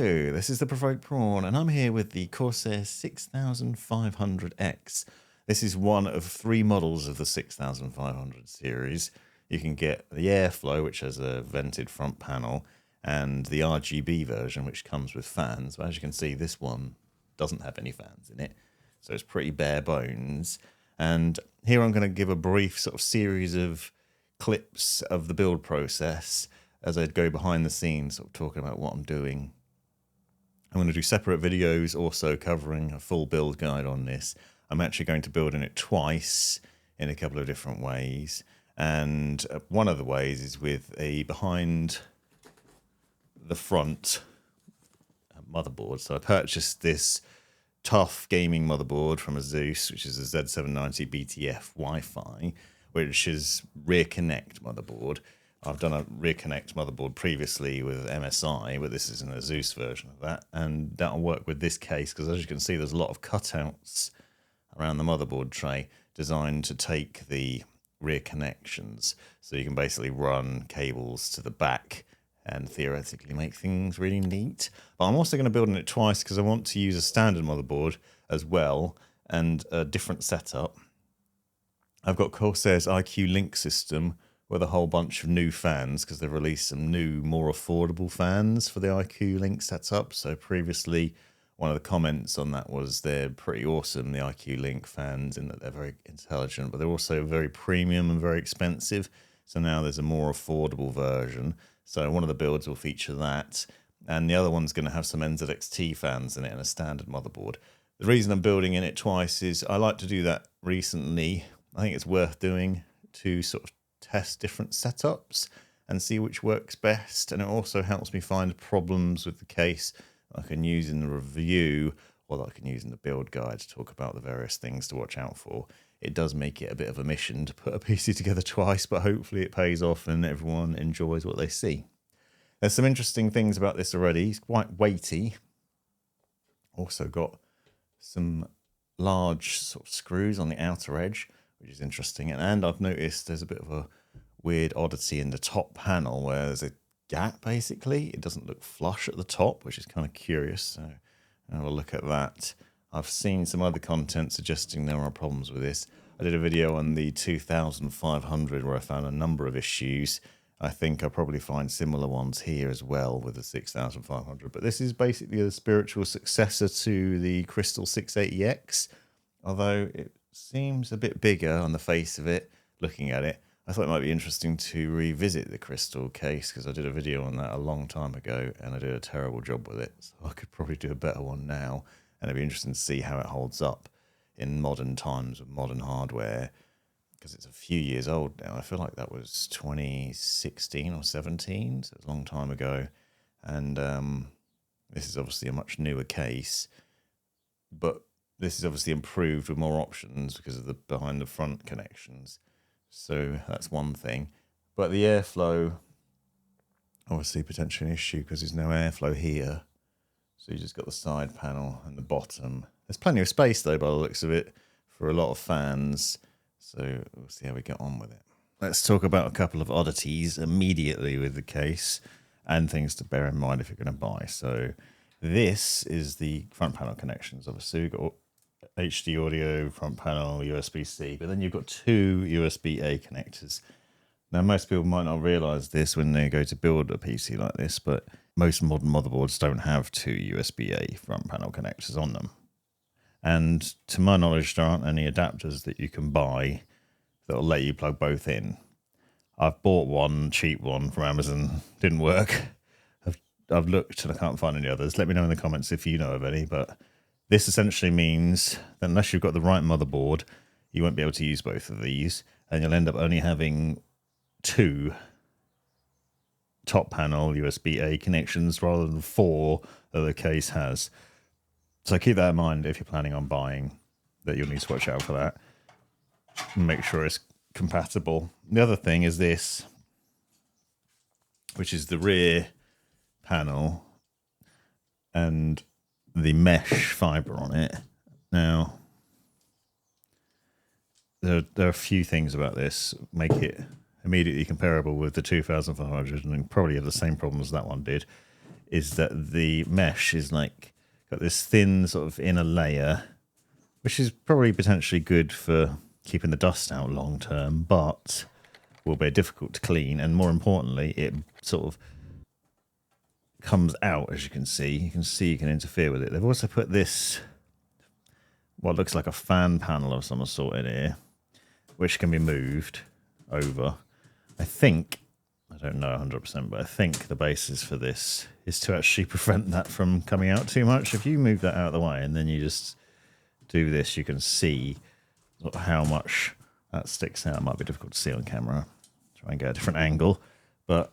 Hello, this is the Provoked Prawn, and I'm here with the Corsair 6500X. This is one of three models of the 6500 series. You can get the Airflow, which has a vented front panel, and the RGB version, which comes with fans. But as you can see, this one doesn't have any fans in it, so it's pretty bare bones. And here I'm going to give a brief sort of series of clips of the build process as I go behind the scenes, sort of talking about what I'm doing. I'm going to do separate videos also covering a full build guide on this. I'm actually going to build in it twice in a couple of different ways. And one of the ways is with a behind the front motherboard. So I purchased this tough gaming motherboard from Asus, which is a Z790 BTF Wi-Fi, which is rear connect motherboard. I've done a rear connect motherboard previously with MSI, but this is an Asus version of that, and that'll work with this case because, as you can see, there's a lot of cutouts around the motherboard tray designed to take the rear connections, so you can basically run cables to the back and theoretically make things really neat. But I'm also going to build in it twice because I want to use a standard motherboard as well and a different setup. I've got Corsair's IQ Link system with a whole bunch of new fans because they've released some new, more affordable fans for the IQ Link setup. So previously, one of the comments on that was they're pretty awesome, the IQ Link fans, in that they're very intelligent, but they're also very premium and very expensive. So now there's a more affordable version. So one of the builds will feature that, and the other one's going to have some NZXT fans in it and a standard motherboard. The reason I'm building in it twice is I like to do that recently. I think it's worth doing to sort of test different setups and see which works best, and it also helps me find problems with the case I can use in the review or that I can use in the build guide to talk about the various things to watch out for. It does make it a bit of a mission to put a PC together twice, but hopefully it pays off and everyone enjoys what they see. There's some interesting things about this already. It's quite weighty. Also got some large sort of screws on the outer edge, which is interesting. And I've noticed there's a bit of a weird oddity in the top panel where there's a gap, basically. It doesn't look flush at the top, which is kind of curious. So have a look at that. I've seen some other content suggesting there are problems with this. I did a video on the 2500 where I found a number of issues. I think I'll probably find similar ones here as well with the 6500. But this is basically a spiritual successor to the Crystal 680X, although it seems a bit bigger on the face of it, looking at it. I thought it might be interesting to revisit the Crystal case because I did a video on that a long time ago and I did a terrible job with it. So I could probably do a better one now, and it'd be interesting to see how it holds up in modern times with modern hardware because it's a few years old now. I feel like that was 2016 or 17, so it's a long time ago. And this is obviously a much newer case, but this is obviously improved with more options because of the behind the front connections. So that's one thing. But the airflow, obviously potentially an issue because there's no airflow here. So you just got the side panel and the bottom. There's plenty of space though by the looks of it for a lot of fans. So we'll see how we get on with it. Let's talk about a couple of oddities immediately with the case and things to bear in mind if you're going to buy. So this is the front panel connections. Obviously you've got HD audio, front panel, USB-C, but then you've got two USB-A connectors. Now, most people might not realize this when they go to build a PC like this, but most modern motherboards don't have two USB-A front panel connectors on them. And to my knowledge, there aren't any adapters that you can buy that will let you plug both in. I've bought one, cheap one from Amazon, didn't work. I've looked and I can't find any others. Let me know in the comments if you know of any, but this essentially means that unless you've got the right motherboard, you won't be able to use both of these, and you'll end up only having two top panel USB-A connections rather than four that the case has. So keep that in mind if you're planning on buying, that you'll need to watch out for that and make sure it's compatible. The other thing is this, which is the rear panel and the mesh fiber on it. Now, there are a few things about this make it immediately comparable with the 2500 and probably have the same problems that one did. is that the mesh is like got this thin sort of inner layer, which is probably potentially good for keeping the dust out long term, but will be difficult to clean. And more importantly, it sort of comes out, as you can see. You can interfere with it. They've also put this, what looks like a fan panel of some sort in here, which can be moved over. I don't know 100%, but I think the basis for this is to actually prevent that from coming out too much. If you move that out of the way and then you just do this, you can see sort of how much that sticks out. It might be difficult to see on camera. Try and get a different angle, but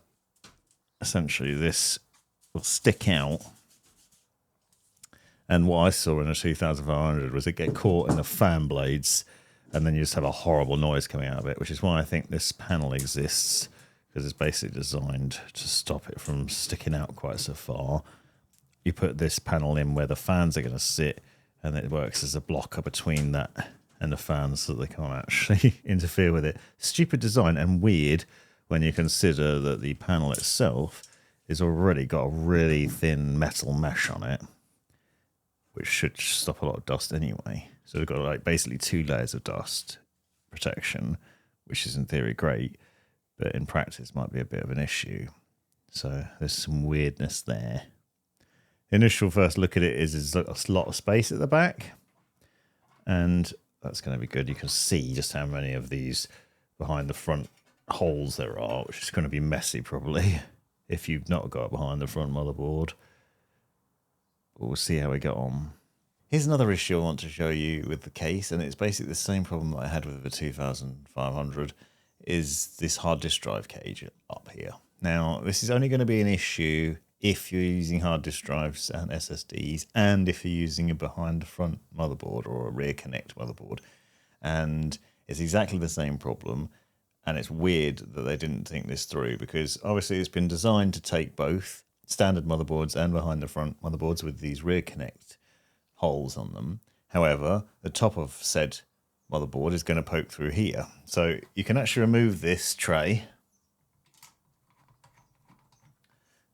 essentially this will stick out. And what I saw in a 2500 was it get caught in the fan blades, and then you just have a horrible noise coming out of it, which is why I think this panel exists, because it's basically designed to stop it from sticking out quite so far. You put this panel in where the fans are going to sit, and it works as a blocker between that and the fans so they can't actually interfere with it. Stupid design and weird when you consider that the panel itself is already got a really thin metal mesh on it, which should stop a lot of dust anyway. So we've got like basically 2 layers of dust protection, which is in theory great, but in practice might be a bit of an issue. So there's some weirdness there. The initial first look at it is a lot of space at the back, and that's going to be good. You can see just how many of these behind the front holes there are, which is going to be messy probably if you've not got it behind the front motherboard. But we'll see how we get on. Here's another issue I want to show you with the case, and it's basically the same problem that I had with the 2500, is this hard disk drive cage up here. Now, this is only going to be an issue if you're using hard disk drives and SSDs, and if you're using a behind the front motherboard or a rear connect motherboard. And it's exactly the same problem, and it's weird that they didn't think this through, because obviously it's been designed to take both standard motherboards and behind the front motherboards with these rear connect holes on them. However, the top of said motherboard is going to poke through here. So you can actually remove this tray.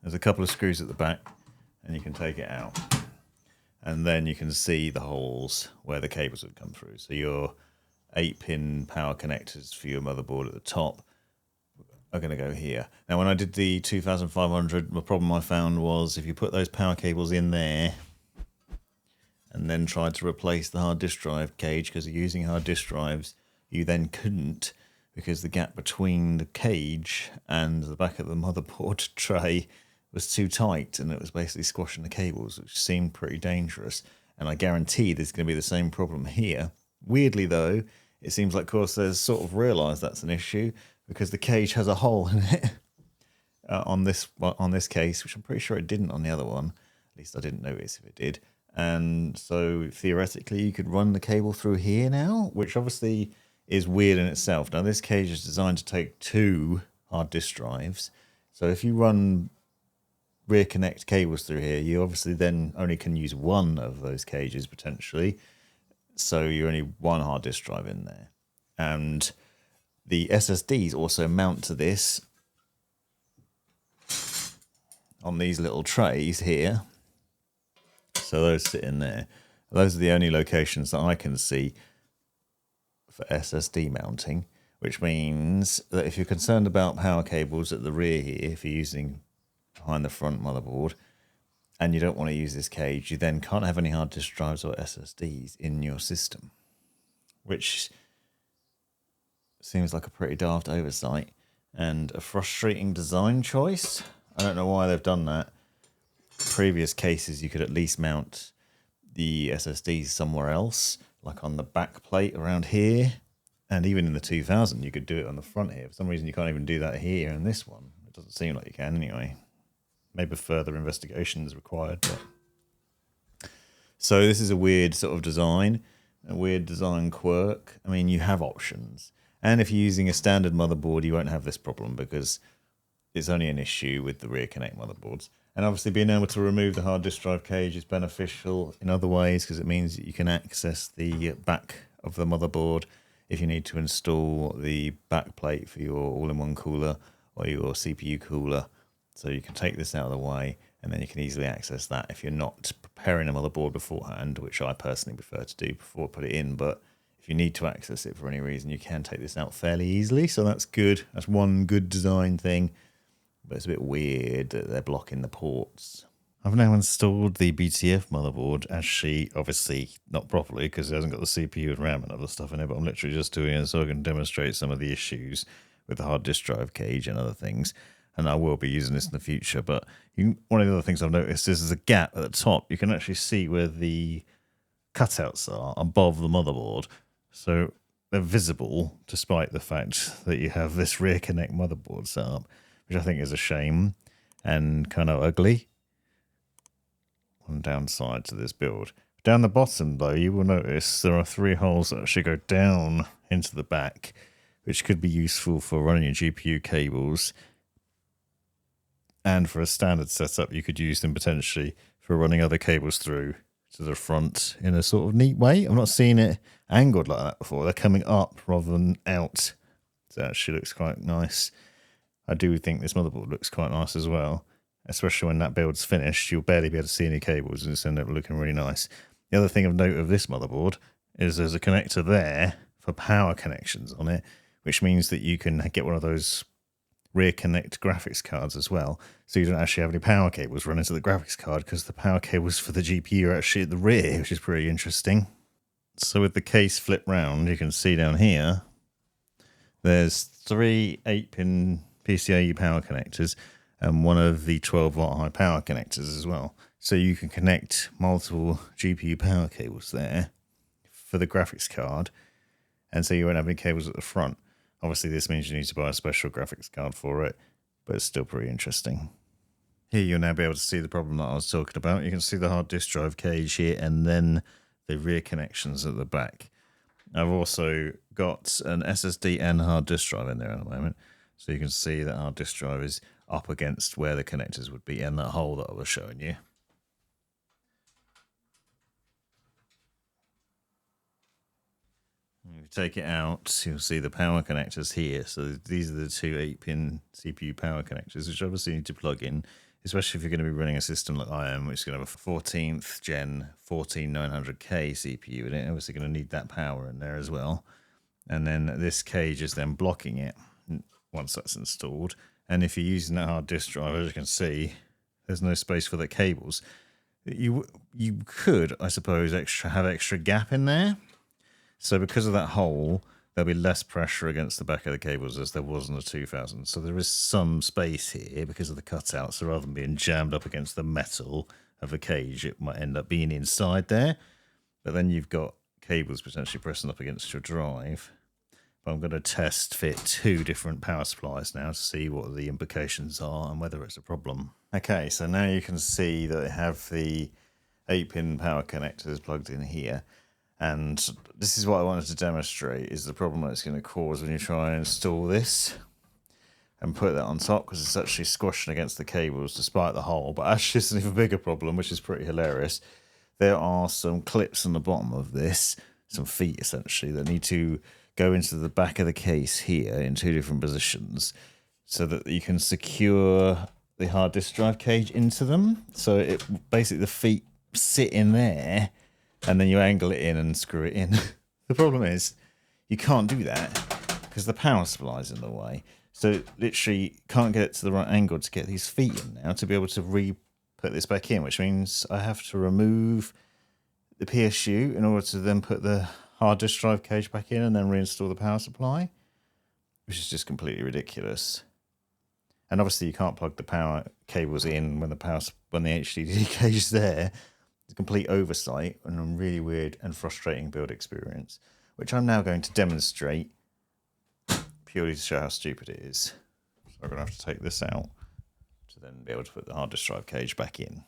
There's a couple of screws at the back, and you can take it out. And then you can see the holes where the cables would come through. So your 8-pin power connectors for your motherboard at the top are going to go here. Now, when I did the 2500, the problem I found was if you put those power cables in there and then tried to replace the hard disk drive cage, because you're using hard disk drives, you then couldn't, because the gap between the cage and the back of the motherboard tray was too tight, and it was basically squashing the cables, which seemed pretty dangerous. And I guarantee there's going to be the same problem here. Weirdly, though, it seems like Corsair's sort of realised that's an issue, because the cage has a hole in it on this case, which I'm pretty sure it didn't on the other one. At least I didn't notice if it did. And so theoretically, you could run the cable through here now, which obviously is weird in itself. Now, this cage is designed to take 2 hard disk drives. So if you run rear connect cables through here, you obviously then only can use one of those cages potentially. So you're only 1 hard disk drive in there. And the SSDs also mount to this on these little trays here. So those sit in there. Those are the only locations that I can see for SSD mounting, which means that if you're concerned about power cables at the rear here, if you're using behind the front motherboard, and you don't want to use this cage, you then can't have any hard disk drives or SSDs in your system, which seems like a pretty daft oversight and a frustrating design choice. I don't know why they've done that. Previous cases, you could at least mount the SSDs somewhere else, like on the back plate around here, and even in the 2000 you could do it on the front here. For some reason you can't even do that here in this one. It doesn't seem like you can anyway. Maybe further investigation is required. But so this is a weird sort of design, a weird design quirk. I mean, you have options, and if you're using a standard motherboard, you won't have this problem because it's only an issue with the rear connect motherboards. And obviously being able to remove the hard disk drive cage is beneficial in other ways, because it means that you can access the back of the motherboard if you need to install the back plate for your all-in-one cooler or your CPU cooler. So you can take this out of the way and then you can easily access that if you're not preparing a motherboard beforehand, which I personally prefer to do before I put it in. But if you need to access it for any reason, you can take this out fairly easily. So that's good. That's one good design thing. But it's a bit weird that they're blocking the ports. I've now installed the BTF motherboard, actually, obviously not properly because it hasn't got the CPU and RAM and other stuff in it, but I'm literally just doing it so I can demonstrate some of the issues with the hard disk drive cage and other things. And I will be using this in the future. But one of the other things I've noticed is there's a gap at the top. You can actually see where the cutouts are above the motherboard. So they're visible despite the fact that you have this rear connect motherboard set up, which I think is a shame and kind of ugly. One downside to this build. Down the bottom, though, you will notice there are 3 holes that actually go down into the back, which could be useful for running your GPU cables. And for a standard setup, you could use them potentially for running other cables through to the front in a sort of neat way. I'm not seeing it angled like that before. They're coming up rather than out. So it actually looks quite nice. I do think this motherboard looks quite nice as well. Especially when that build's finished, you'll barely be able to see any cables and it's end up looking really nice. The other thing of note of this motherboard is there's a connector there for power connections on it, which means that you can get one of those rear connect graphics cards as well. So you don't actually have any power cables running to the graphics card because the power cables for the GPU are actually at the rear, which is pretty interesting. So with the case flipped round, you can see down here, there's 3 8-pin PCIe power connectors and one of the 12-watt high power connectors as well. So you can connect multiple GPU power cables there for the graphics card, and so you won't have any cables at the front. Obviously, this means you need to buy a special graphics card for it, but it's still pretty interesting. Here you'll now be able to see the problem that I was talking about. You can see the hard disk drive cage here and then the rear connections at the back. I've also got an SSD and hard disk drive in there at the moment. So you can see that hard disk drive is up against where the connectors would be in that hole that I was showing you. If you take it out, you'll see the power connectors here. So these are the 2 8-pin CPU power connectors, which obviously need to plug in, especially if you're going to be running a system like I am, which is going to have a 14th gen 14900K CPU in it. Obviously going to need that power in there as well. And then this cage is then blocking it once that's installed. And if you're using that hard disk drive, as you can see, there's no space for the cables. You could, I suppose, have extra gap in there. So because of that hole, there'll be less pressure against the back of the cables as there was in the 2000. So there is some space here because of the cutouts. So rather than being jammed up against the metal of the cage, it might end up being inside there. But then you've got cables potentially pressing up against your drive. But I'm going to test fit 2 different power supplies now to see what the implications are and whether it's a problem. Okay, so now you can see that I have the 8-pin power connectors plugged in here. And this is what I wanted to demonstrate, is the problem that it's going to cause when you try and install this and put that on top, because it's actually squashing against the cables despite the hole. But actually it's an even bigger problem, which is pretty hilarious. There are some clips on the bottom of this, some feet essentially, that need to go into the back of the case here in 2 different positions so that you can secure the hard disk drive cage into them. So it basically the feet sit in there and then you angle it in and screw it in. The problem is you can't do that because the power supply is in the way. So literally can't get it to the right angle to get these feet in now to be able to put this back in, which means I have to remove the PSU in order to then put the hard disk drive cage back in and then reinstall the power supply, which is just completely ridiculous. And obviously you can't plug the power cables in when the HDD cage is there. It's a complete oversight and a really weird and frustrating build experience, which I'm now going to demonstrate purely to show how stupid it is. So I'm going to have to take this out to then be able to put the hard disk drive cage back in.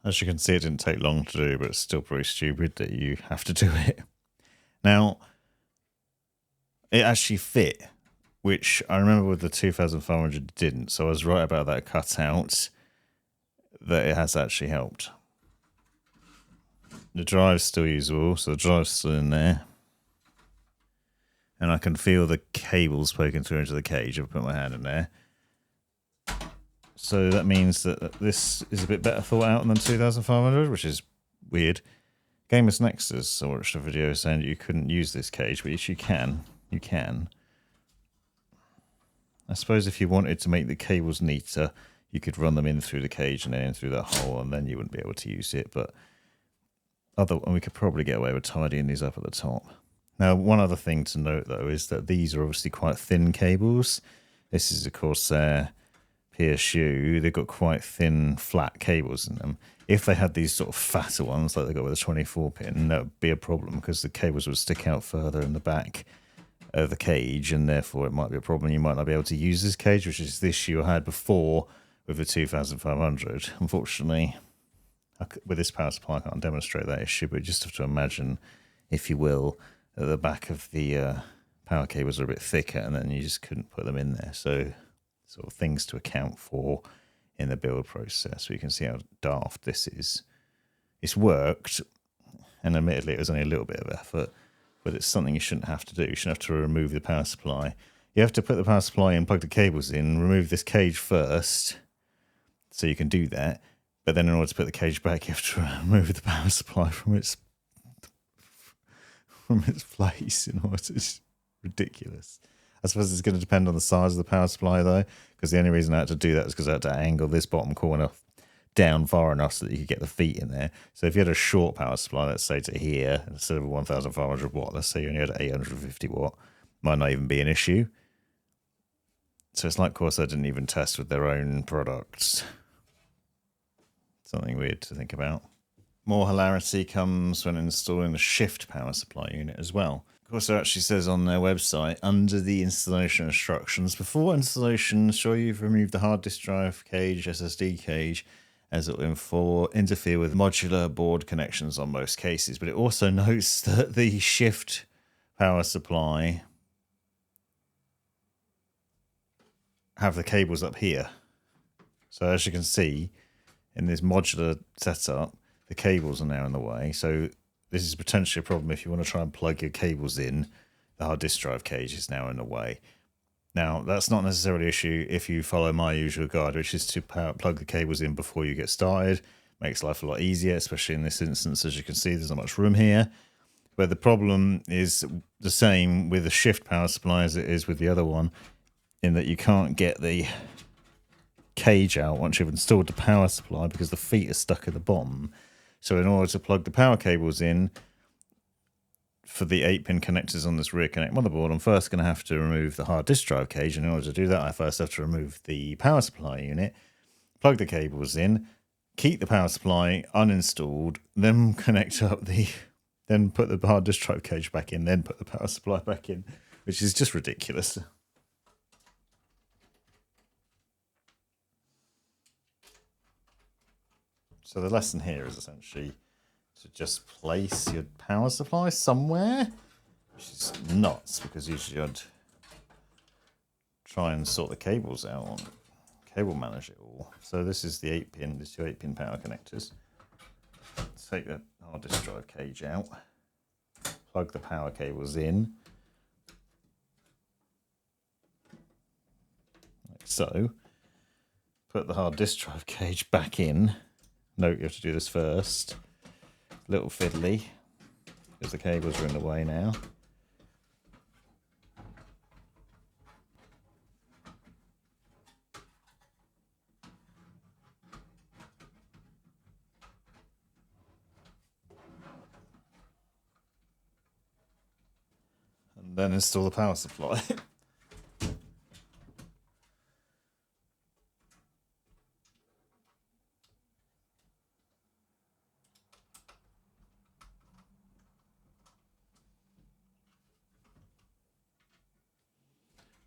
As you can see, it didn't take long to do, but it's still pretty stupid that you have to do it. Now, it actually fit, which I remember with the 2500 it didn't, so I was right about that cutout, that it has actually helped. The drive's still usable, so the drive's still in there. And I can feel the cables poking through into the cage. I've put my hand in there. So that means that this is a bit better thought out than 2500, which is weird. Gamers Nexus, I watched a video saying you couldn't use this cage, but yes, you can. You can. I suppose if you wanted to make the cables neater, you could run them in through the cage and then in through that hole, and then you wouldn't be able to use it. But we could probably get away with tidying these up at the top. Now, one other thing to note, though, is that these are obviously quite thin cables. This is a Corsair PSU. They've got quite thin, flat cables in them. If they had these sort of fatter ones, like they got with a 24-pin, that would be a problem because the cables would stick out further in the back of the cage, and therefore it might be a problem. You might not be able to use this cage, which is the issue I had before with the 2500. Unfortunately, with this power supply, I can't demonstrate that issue, but you just have to imagine, if you will, that the back of the power cables are a bit thicker, and then you just couldn't put them in there. So, sort of things to account for in the build process. So you can see how daft this is. It's worked, and admittedly it was only a little bit of effort, but it's something you shouldn't have to do. You shouldn't have to remove the power supply. You have to put the power supply in, plug the cables in, remove this cage first, so you can do that. But then in order to put the cage back, you have to remove the power supply from its place. In order to, it's ridiculous. I suppose it's going to depend on the size of the power supply, though, because the only reason I had to do that is because I had to angle this bottom corner down far enough so that you could get the feet in there. So if you had a short power supply, let's say to here, instead of a 1500 watt, let's say you only had 850 watt, might not even be an issue. So it's like Corsair didn't even test with their own products. Something weird to think about. More hilarity comes when installing the shift power supply unit as well. Corsair actually says on their website, under the installation instructions, before installation, ensure you've removed the hard disk drive cage, SSD cage, as it will interfere with modular board connections on most cases. But it also notes that the shift power supply have the cables up here. So as you can see, in this modular setup, the cables are now in the way. So this is potentially a problem if you want to try and plug your cables in. The hard disk drive cage is now in the way. Now, that's not necessarily an issue if you follow my usual guide, which is to plug the cables in before you get started. Makes life a lot easier, especially in this instance. As you can see, there's not much room here. But the problem is the same with the shift power supply as it is with the other one, in that you can't get the cage out once you've installed the power supply because the feet are stuck at the bottom. So in order to plug the power cables in for the 8-pin connectors on this rear connect motherboard, I'm first going to have to remove the hard disk drive cage. And in order to do that, I first have to remove the power supply unit, plug the cables in, keep the power supply uninstalled, then connect up then put the hard disk drive cage back in, then put the power supply back in, which is just ridiculous. So the lesson here is essentially to just place your power supply somewhere, which is nuts because usually I'd try and sort the cables out, cable manage it all. So this is the 8-pin, the two 8-pin power connectors. Take the hard disk drive cage out, plug the power cables in, like so. Put the hard disk drive cage back in. Note you have to do this first. Little fiddly, because the cables are in the way now. And then install the power supply.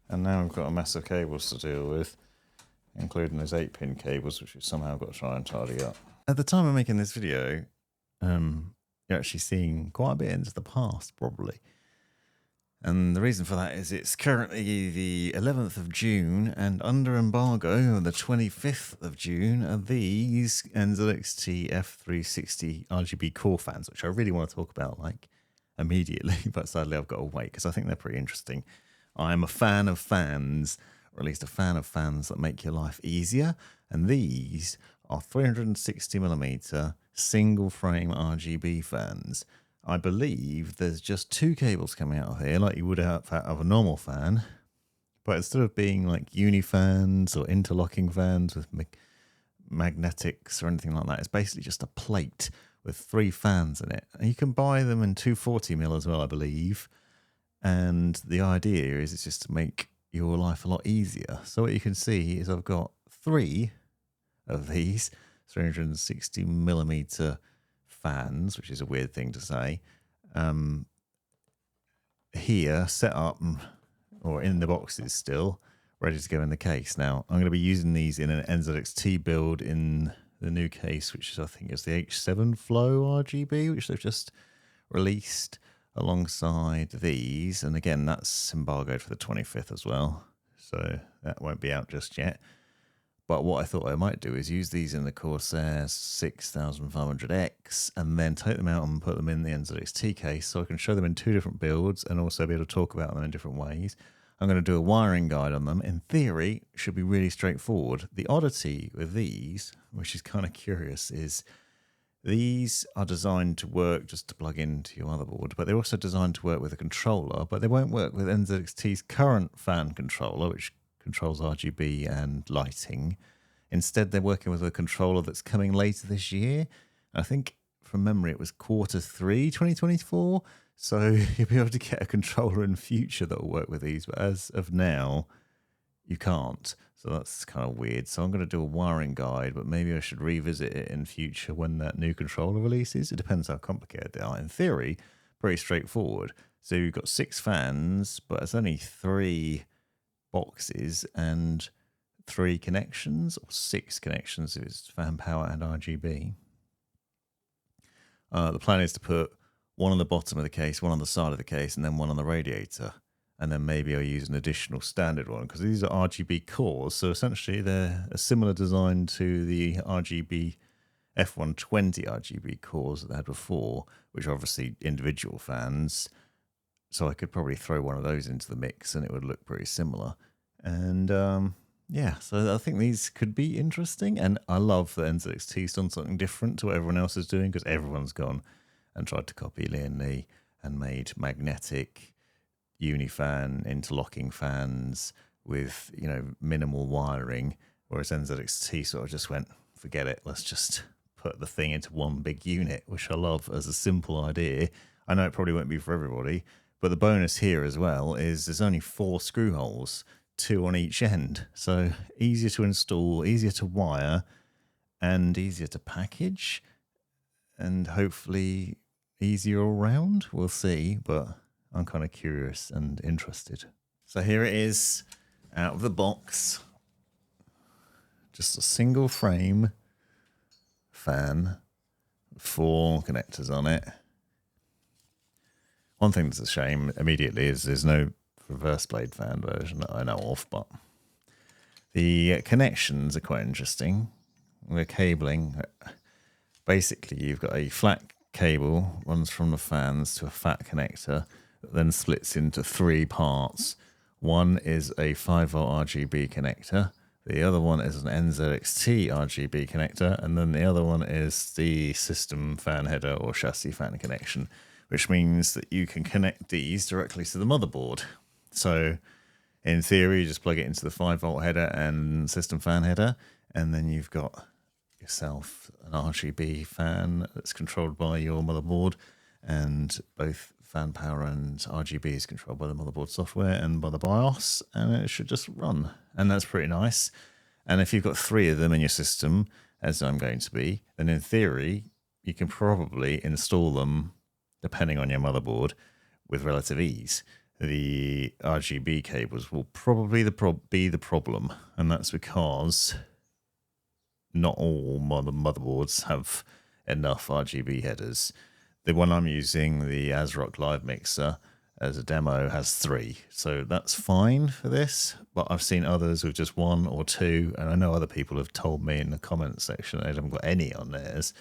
And now I've got a mess of cables to deal with. including those 8-pin cables, which we've somehow got to try and tidy up. At the time of making this video, you're actually seeing quite a bit into the past, probably. And the reason for that is it's currently the 11th of June, and under embargo on the 25th of June are these NZXT F360 RGB Core fans, which I really want to talk about like immediately, but sadly I've got to wait because I think they're pretty interesting. I'm a fan of fans, or at least a fan of fans that make your life easier, and these are 360mm single frame RGB fans. I believe there's just 2 cables coming out of here, like you would out of a normal fan. But instead of being like uni fans or interlocking fans with magnetics or anything like that, it's basically just a plate with 3 fans in it. And you can buy them in 240mm as well, I believe. And the idea is it's just to make your life a lot easier. So what you can see is I've got 3 of these 360mm fans, which is a weird thing to say, here set up or in the boxes still ready to go in the case. Now I'm going to be using these in an NZXT build in the new case, which is I think is the H7 Flow RGB, which they've just released alongside these, and again that's embargoed for the 25th as well, so that won't be out just yet. But what I thought I might do is use these in the Corsair 6500X and then take them out and put them in the NZXT case so I can show them in 2 different builds and also be able to talk about them in different ways. I'm going to do a wiring guide on them. In theory, it should be really straightforward. The oddity with these, which is kind of curious, is these are designed to work just to plug into your motherboard, but they're also designed to work with a controller, but they won't work with NZXT's current fan controller, which controls RGB and lighting. Instead, they're working with a controller that's coming later this year. I think from memory it was Q3 2024. So you'll be able to get a controller in the future that will work with these, but as of now, you can't. So that's kind of weird. So I'm going to do a wiring guide, but maybe I should revisit it in future when that new controller releases. It depends how complicated they are. In theory, pretty straightforward. So you've got 6 fans, but it's only 3 boxes and 3 connections, or 6 connections if it's fan power and RGB. The plan is to put one on the bottom of the case, one on the side of the case, and then one on the radiator. And then maybe I'll use an additional standard one because these are RGB cores. So essentially they're a similar design to the RGB F120 RGB cores that they had before, which are obviously individual fans. So I could probably throw one of those into the mix and it would look pretty similar. And yeah, so I think these could be interesting. And I love that NZXT's done something different to what everyone else is doing, because everyone's gone and tried to copy Lian Li and made magnetic unifan interlocking fans with, you know, minimal wiring, whereas NZXT sort of just went, forget it, let's just put the thing into one big unit, which I love as a simple idea. I know it probably won't be for everybody, but the bonus here as well is there's only 4 screw holes, 2 on each end. So easier to install, easier to wire, and easier to package, and hopefully easier all round. We'll see, but I'm kind of curious and interested. So here it is out of the box. Just a single frame fan, 4 connectors on it. One thing that's a shame immediately is there's no reverse blade fan version that I know of, but the connections are quite interesting. The cabling, basically you've got a flat cable runs from the fans to a fat connector that then splits into 3 parts. One is a 5V RGB connector, the other one is an NZXT RGB connector, and then the other one is the system fan header or chassis fan connection, which means that you can connect these directly to the motherboard. So in theory, you just plug it into the 5V header and system fan header, and then you've got yourself an RGB fan that's controlled by your motherboard, and both fan power and RGB is controlled by the motherboard software and by the BIOS, and it should just run. And that's pretty nice. And if you've got 3 of them in your system, as I'm going to be, then in theory, you can probably install them, depending on your motherboard, with relative ease. the RGB cables will probably be the problem, and that's because not all motherboards have enough RGB headers. The one I'm using, the ASRock Live Mixer, as a demo, has 3, so that's fine for this. But I've seen others with just 1 or 2, and I know other people have told me in the comments section they haven't got any on theirs.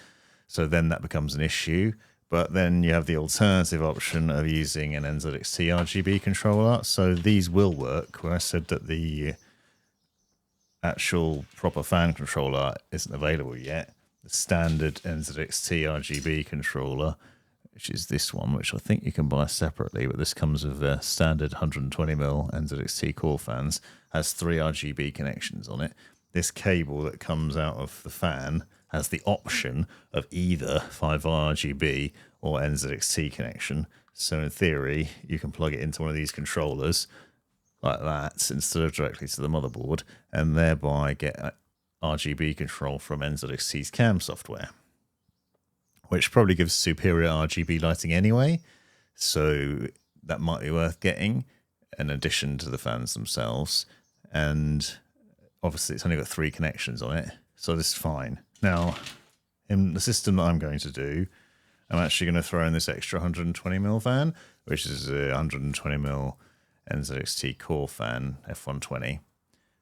So then that becomes an issue. But then you have the alternative option of using an NZXT RGB controller. So these will work. When I said that the actual proper fan controller isn't available yet, the standard NZXT RGB controller, which is this one, which I think you can buy separately, but this comes with the standard 120mm NZXT Core fans, has 3 RGB connections on it. This cable that comes out of the fan has the option of either 5 RGB or NZXT connection. So in theory, you can plug it into one of these controllers like that instead of directly to the motherboard, and thereby get RGB control from NZXT's CAM software, which probably gives superior RGB lighting anyway. So that might be worth getting in addition to the fans themselves. And obviously it's only got 3 connections on it, so this is fine. Now, in the system that I'm going to do, I'm actually going to throw in this extra 120mm fan, which is a 120mm NZXT Core fan F120.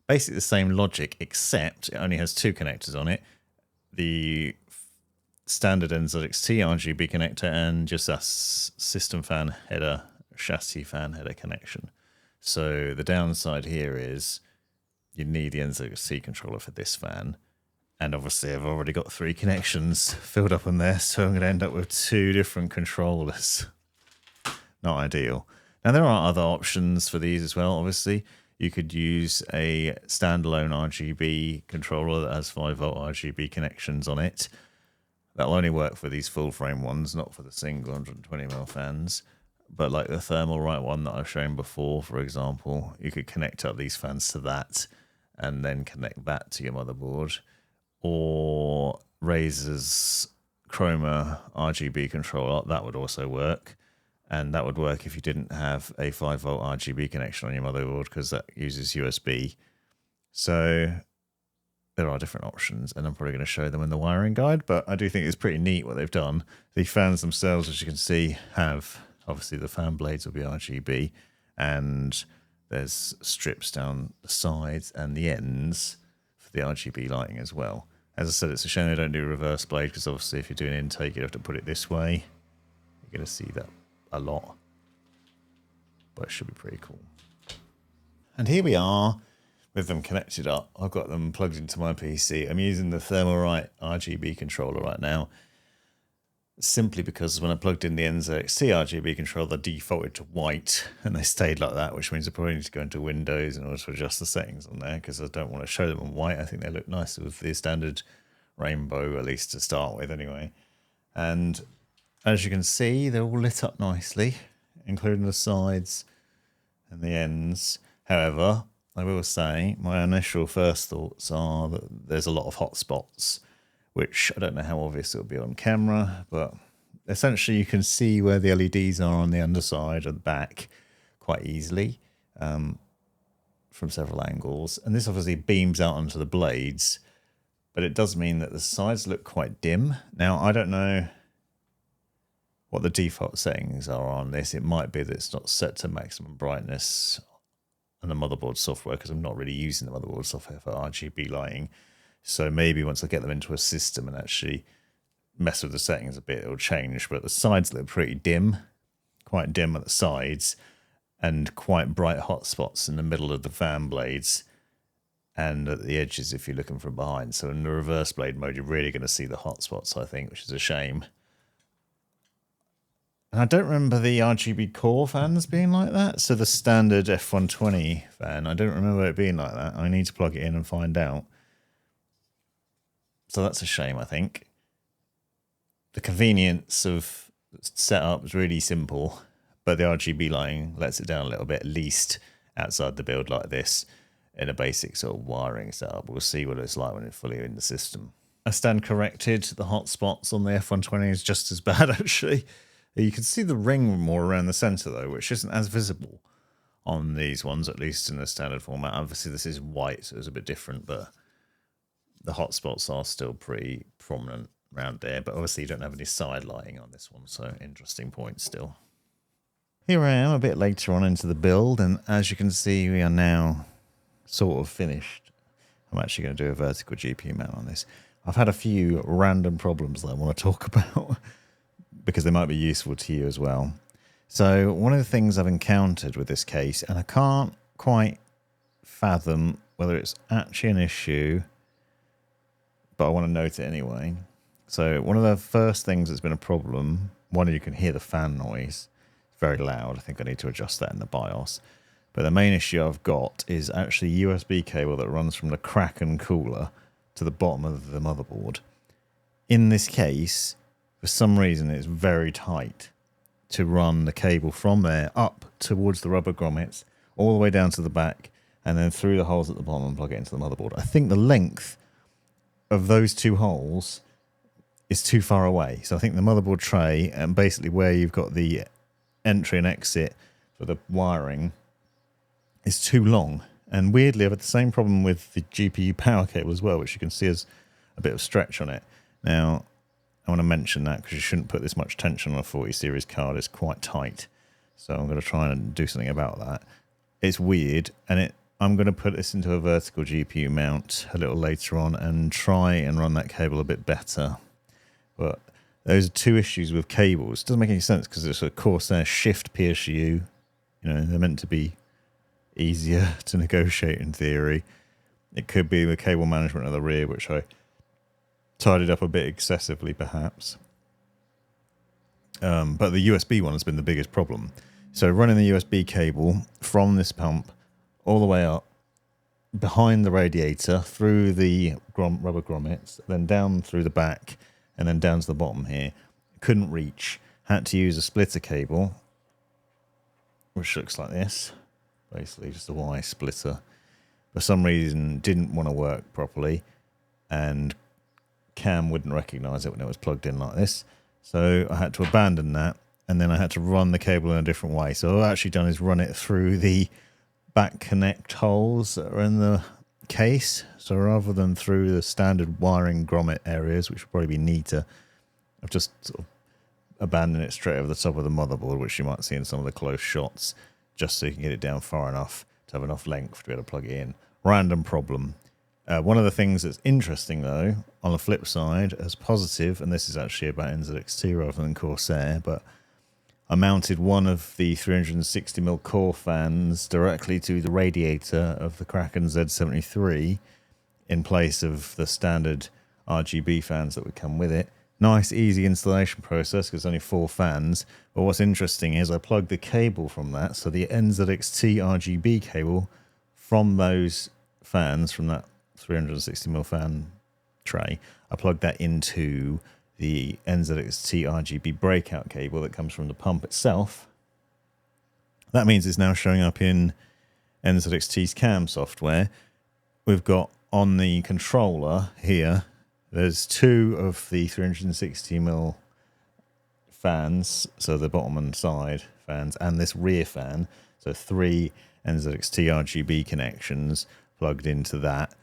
Basically the same logic, except it only has 2 connectors on it. The standard NZXT RGB connector and just a system fan header, chassis fan header connection. So the downside here is you need the NZXT controller for this fan. And obviously I've already got 3 connections filled up on there, so I'm going to end up with 2 different controllers. Not ideal. Now there are other options for these as well, obviously. You could use a standalone RGB controller that has 5V RGB connections on it. That'll only work for these full frame ones, not for the single 120mm fans. But like the Thermalright one that I've shown before, for example, you could connect up these fans to that and then connect that to your motherboard. Or Razer's Chroma RGB controller, that would also work. And that would work if you didn't have a 5V RGB connection on your motherboard, because that uses USB. So there are different options, and I'm probably going to show them in the wiring guide, but I do think it's pretty neat what they've done. The fans themselves, as you can see, have obviously the fan blades will be RGB, and there's strips down the sides and the ends for the RGB lighting as well. As I said, it's a shame they don't do reverse blade, because obviously if you're doing intake, you have to put it this way. You're going to see that a lot, but it should be pretty cool. And here we are with them connected up. I've got them plugged into my PC. I'm using the Thermalright RGB controller right now, simply because when I plugged in the NZXT RGB controller, they defaulted to white, and they stayed like that, which means I probably need to go into Windows in order to adjust the settings on there, because I don't want to show them on white. I think they look nicer with the standard rainbow, at least to start with anyway. And as you can see, they're all lit up nicely, including the sides and the ends. However, I will say my initial first thoughts are that there's a lot of hot spots, which I don't know how obvious it'll be on camera, but essentially you can see where the LEDs are on the underside and the back quite easily from several angles. And this obviously beams out onto the blades, but it does mean that the sides look quite dim. Now, I don't know what the default settings are on this. It might be that it's not set to maximum brightness on the motherboard software, because I'm not really using the motherboard software for RGB lighting. So maybe once I get them into a system and actually mess with the settings a bit, it'll change. But the sides look pretty dim, quite dim at the sides, and quite bright hot spots in the middle of the fan blades and at the edges if you're looking from behind. So in the reverse blade mode, you're really going to see the hot spots, I think, which is a shame. And I don't remember the RGB Core fans being like that. So the standard F120 fan, I don't remember it being like that. I need to plug it in and find out. So that's a shame, I think. The convenience of setup is really simple, but the RGB lighting lets it down a little bit, at least outside the build like this, in a basic sort of wiring setup. We'll see what it's like when it's fully in the system. I stand corrected. The hot spots on the F120 is just as bad, actually. You can see the ring more around the center though, which isn't as visible on these ones, at least in the standard format. Obviously this is white, so it's a bit different, but the hotspots are still pretty prominent around there. But obviously you don't have any side lighting on this one, so interesting point still. Here I am a bit later on into the build, and as you can see, we are now sort of finished. I'm actually going to do a vertical GPU mount on this. I've had a few random problems that I want to talk about because they might be useful to you as well. So one of the things I've encountered with this case, and I can't quite fathom whether it's actually an issue, but I want to note it anyway. So one of the first things that's been a problem, one, you can hear the fan noise. It's very loud. I think I need to adjust that in the BIOS. But the main issue I've got is actually a USB cable that runs from the Kraken cooler to the bottom of the motherboard. In this case, for some reason, it's very tight to run the cable from there up towards the rubber grommets, all the way down to the back, and then through the holes at the bottom and plug it into the motherboard. I think the length of those two holes is too far away. So I think the motherboard tray and basically where you've got the entry and exit for the wiring is too long. And weirdly, I've had the same problem with the GPU power cable as well, which you can see has a bit of stretch on it. Now, I want to mention that because you shouldn't put this much tension on a 40 series card. It's quite tight. So I'm going to try and do something about that. It's weird, and I'm going to put this into a vertical GPU mount a little later on and try and run that cable a bit better. But those are two issues with cables. It doesn't make any sense because it's a Corsair shift PSU. You know, they're meant to be easier to negotiate in theory. It could be the cable management at the rear, which I tidied up a bit excessively perhaps. But the USB one has been the biggest problem. So running the USB cable from this pump all the way up behind the radiator through the rubber grommets, then down through the back and then down to the bottom here, couldn't reach. Had to use a splitter cable, which looks like this. Basically just a Y splitter. For some reason didn't want to work properly, and Cam wouldn't recognize it when it was plugged in like this. So I had to abandon that, and then I had to run the cable in a different way. So what I've actually done is run it through the back connect holes that are in the case. So rather than through the standard wiring grommet areas, which would probably be neater, I've just sort of abandoned it straight over the top of the motherboard, which you might see in some of the close shots, just so you can get it down far enough to have enough length to be able to plug it in. Random problem. One of the things that's interesting, though, on the flip side, as positive, and this is actually about NZXT rather than Corsair, but I mounted one of the 360mm core fans directly to the radiator of the Kraken Z73 in place of the standard RGB fans that would come with it. Nice, easy installation process because only 4 fans. But what's interesting is I plugged the cable from that, so the NZXT RGB cable from those fans, from that 360mm fan tray, I plugged that into the NZXT RGB breakout cable that comes from the pump itself. That means it's now showing up in NZXT's CAM software. We've got on the controller here, there's 2 of the 360mm fans, so the bottom and side fans, and this rear fan, so 3 NZXT RGB connections plugged into that.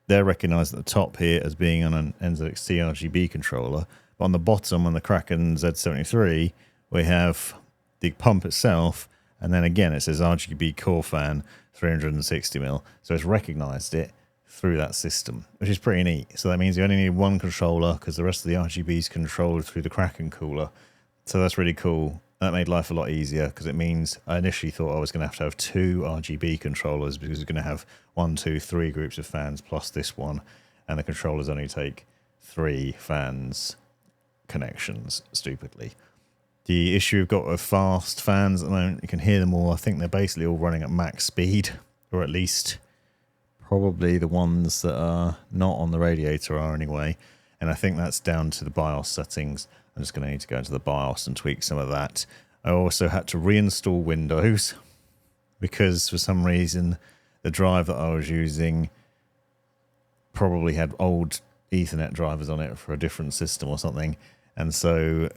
They're recognised at the top here as being on an NZXT RGB controller, but on the bottom on the Kraken Z73 we have the pump itself, and then again it says RGB core fan 360mm, so it's recognised it through that system, which is pretty neat. So that means you only need one controller because the rest of the RGB is controlled through the Kraken cooler. So that's really cool. That made life a lot easier because it means I initially thought I was going to have 2 RGB controllers because we're going to have 1, 2, 3 groups of fans plus this one, and the controllers only take 3 fans connections, stupidly. The issue we've got with fast fans at the moment, you can hear them all. I think they're basically all running at max speed, or at least probably the ones that are not on the radiator are anyway. And I think that's down to the BIOS settings. I'm just going to need to go into the BIOS and tweak some of that. I also had to reinstall Windows because for some reason the drive that I was using probably had old Ethernet drivers on it for a different system or something. And so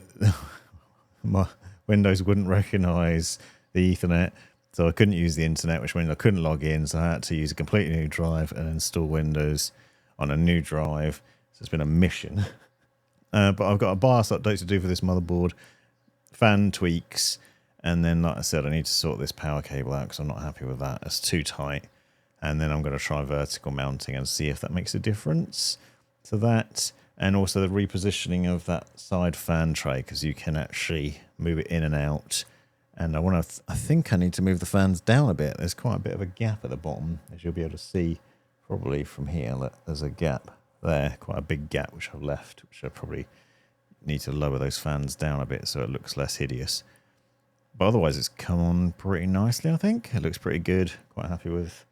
my Windows wouldn't recognize the Ethernet, so I couldn't use the internet, which meant I couldn't log in, so I had to use a completely new drive and install Windows on a new drive. So it's been a mission. But I've got a BIOS update to do for this motherboard, fan tweaks, and then, like I said, I need to sort this power cable out because I'm not happy with that. It's too tight. And then I'm going to try vertical mounting and see if that makes a difference to that. And also the repositioning of that side fan tray, because you can actually move it in and out. And I think I need to move the fans down a bit. There's quite a bit of a gap at the bottom, as you'll be able to see probably from here. Look, there's a gap there, quite a big gap which I've left, which I probably need to lower those fans down a bit so it looks less hideous. But otherwise it's come on pretty nicely, I think. It looks pretty good. Quite happy with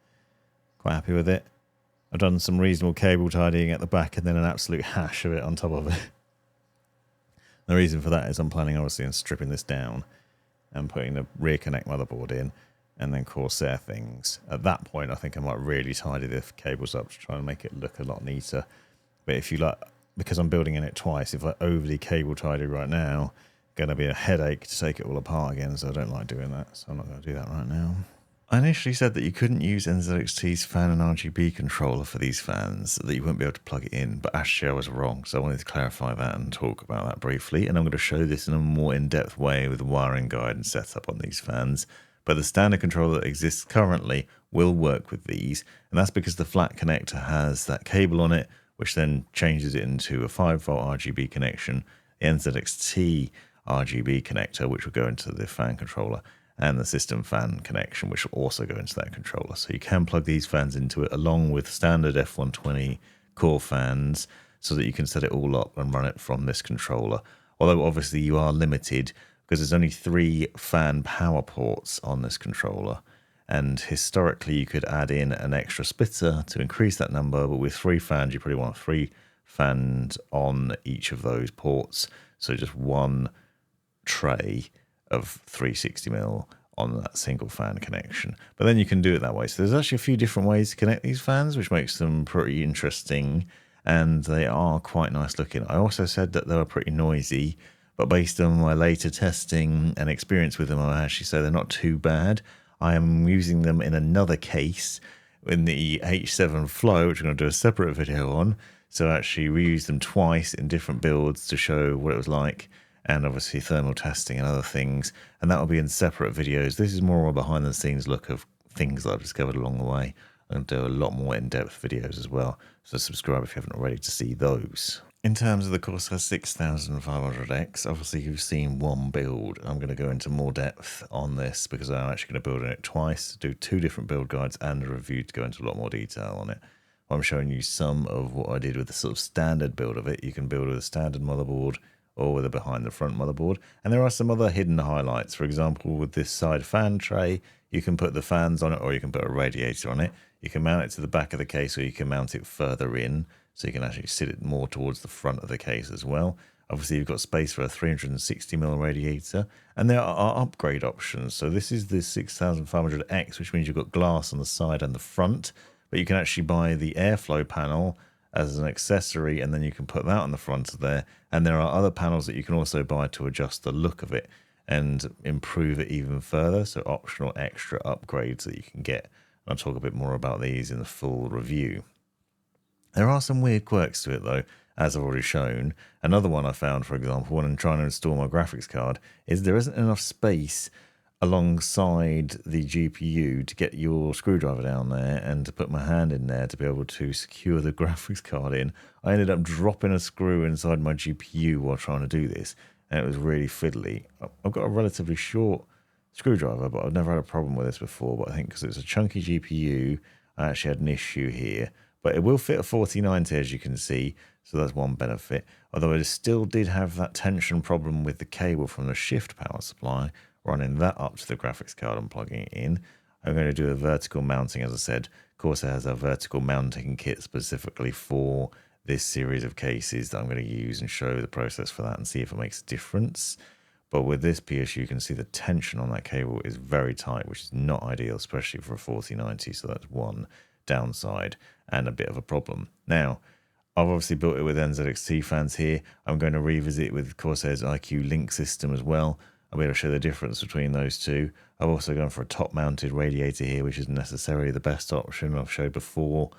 it. I've done some reasonable cable tidying at the back and then an absolute hash of it on top of it. The reason for that is I'm planning obviously on stripping this down and putting the rear connect motherboard in and then Corsair things. At that point I think I might really tidy the cables up to try and make it look a lot neater. But if you like, because I'm building in it twice, if I overly cable tidy right now, going to be a headache to take it all apart again, so I don't like doing that, so I'm not going to do that right now. I initially said that you couldn't use NZXT's fan and RGB controller for these fans, that you wouldn't be able to plug it in, but actually I was wrong, so I wanted to clarify that and talk about that briefly, and I'm going to show this in a more in-depth way with the wiring guide and setup on these fans. But the standard controller that exists currently will work with these, and that's because the flat connector has that cable on it, which then changes it into a 5-volt RGB connection, the NZXT RGB connector, which will go into the fan controller, and the system fan connection, which will also go into that controller. So you can plug these fans into it along with standard F120 core fans so that you can set it all up and run it from this controller. Although obviously you are limited because there's only 3 fan power ports on this controller. And historically you could add in an extra splitter to increase that number, but with 3 fans, you probably want 3 fans on each of those ports. So just one tray of 360mm on that single fan connection. But then you can do it that way. So there's actually a few different ways to connect these fans, which makes them pretty interesting, and they are quite nice looking. I also said that they were pretty noisy, but based on my later testing and experience with them, I actually say they're not too bad. I am using them in another case in the H7 Flow, which I'm going to do a separate video on. So actually we used them twice in different builds to show what it was like, and obviously thermal testing and other things, and that will be in separate videos. This is more a behind the scenes look of things that I've discovered along the way. I'm going to do a lot more in-depth videos as well, so subscribe if you haven't already to see those. In terms of the Corsair 6500X, obviously you've seen one build. I'm going to go into more depth on this because I'm actually going to build it twice, do 2 different build guides and a review to go into a lot more detail on it. I'm showing you some of what I did with the sort of standard build of it. You can build with a standard motherboard or with a behind the front motherboard, and there are some other hidden highlights. For example, with this side fan tray, you can put the fans on it or you can put a radiator on it. You can mount it to the back of the case or you can mount it further in, so you can actually sit it more towards the front of the case as well. Obviously you've got space for a 360mm radiator, and there are upgrade options. So this is the 6500X, which means you've got glass on the side and the front, but you can actually buy the airflow panel as an accessory, and then you can put that on the front of there. And there are other panels that you can also buy to adjust the look of it and improve it even further, so optional extra upgrades that you can get. I'll talk a bit more about these in the full review. There are some weird quirks to it though, as I've already shown. Another one I found, for example, when I'm trying to install my graphics card, is there isn't enough space alongside the GPU to get your screwdriver down there and to put my hand in there to be able to secure the graphics card in. I ended up dropping a screw inside my GPU while trying to do this, and it was really fiddly. I've got a relatively short screwdriver, but I've never had a problem with this before, but I think because it's a chunky GPU, I actually had an issue here. But it will fit a 4090, as you can see, so that's one benefit. Although it still did have that tension problem with the cable from the shift power supply, running that up to the graphics card and plugging it in. I'm going to do a vertical mounting, as I said. Corsair has a vertical mounting kit specifically for this series of cases that I'm going to use and show the process for that and see if it makes a difference. But with this PSU, you can see the tension on that cable is very tight, which is not ideal, especially for a 4090, so that's one downside and a bit of a problem. Now, I've obviously built it with NZXT fans here. I'm going to revisit it with Corsair's IQ Link system as well. I'll be able to show the difference between those two. I've also gone for a top-mounted radiator here, which isn't necessarily the best option. I've showed before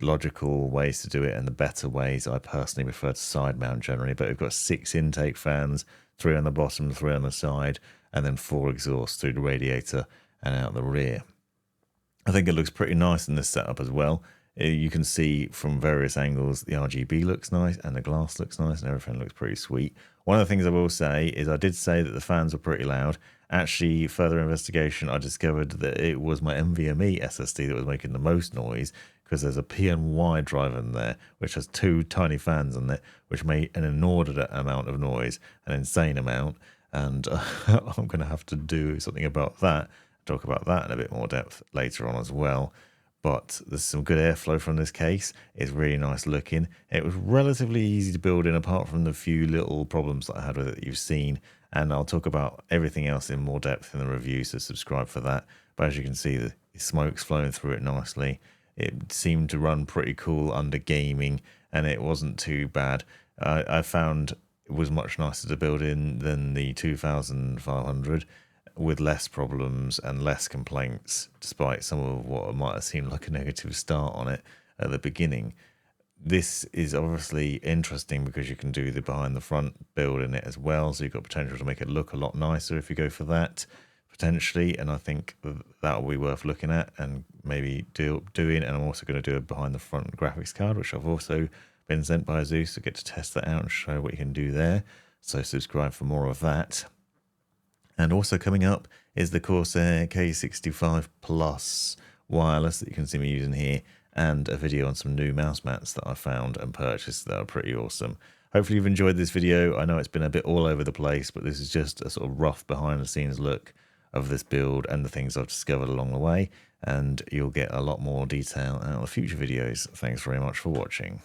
logical ways to do it and the better ways. I personally prefer to side mount generally, but we've got 6 intake fans, 3 on the bottom, 3 on the side, and then 4 exhausts through the radiator and out the rear. I think it looks pretty nice in this setup as well. You can see from various angles the RGB looks nice and the glass looks nice and everything looks pretty sweet. One of the things I will say is I did say that the fans were pretty loud. Actually, further investigation, I discovered that it was my NVMe SSD that was making the most noise, because there's a PNY drive in there which has 2 tiny fans on it, which made an inordinate amount of noise, an insane amount. And I'm going to have to do something about that, talk about that in a bit more depth later on as well. But there's some good airflow from this case. It's really nice looking. It was relatively easy to build in, apart from the few little problems that I had with it that you've seen. And I'll talk about everything else in more depth in the review, so subscribe for that. But as you can see, the smoke's flowing through it nicely. It seemed to run pretty cool under gaming, and it wasn't too bad. I found it was much nicer to build in than the 2500, with less problems and less complaints, despite some of what might have seemed like a negative start on it at the beginning. This is obviously interesting because you can do the behind the front build in it as well, so you've got potential to make it look a lot nicer if you go for that, potentially, and I think that will be worth looking at and maybe doing. And I'm also going to do a behind the front graphics card, which I've also been sent by Zeus to get to test that out and show what you can do there, so subscribe for more of that. And also coming up is the Corsair K65 Plus wireless that you can see me using here, and a video on some new mouse mats that I found and purchased that are pretty awesome. Hopefully you've enjoyed this video. I know it's been a bit all over the place, but this is just a sort of rough behind the scenes look of this build and the things I've discovered along the way, and you'll get a lot more detail out of future videos. Thanks very much for watching.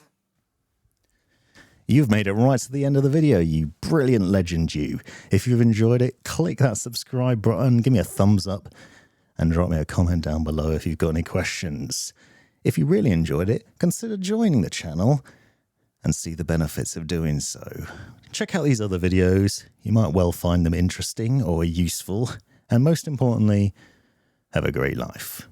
You've made it right to the end of the video, you brilliant legend you. If you've enjoyed it, click that subscribe button, give me a thumbs up, and drop me a comment down below if you've got any questions. If you really enjoyed it, consider joining the channel and see the benefits of doing so. Check out these other videos. You might well find them interesting or useful. And most importantly, have a great life.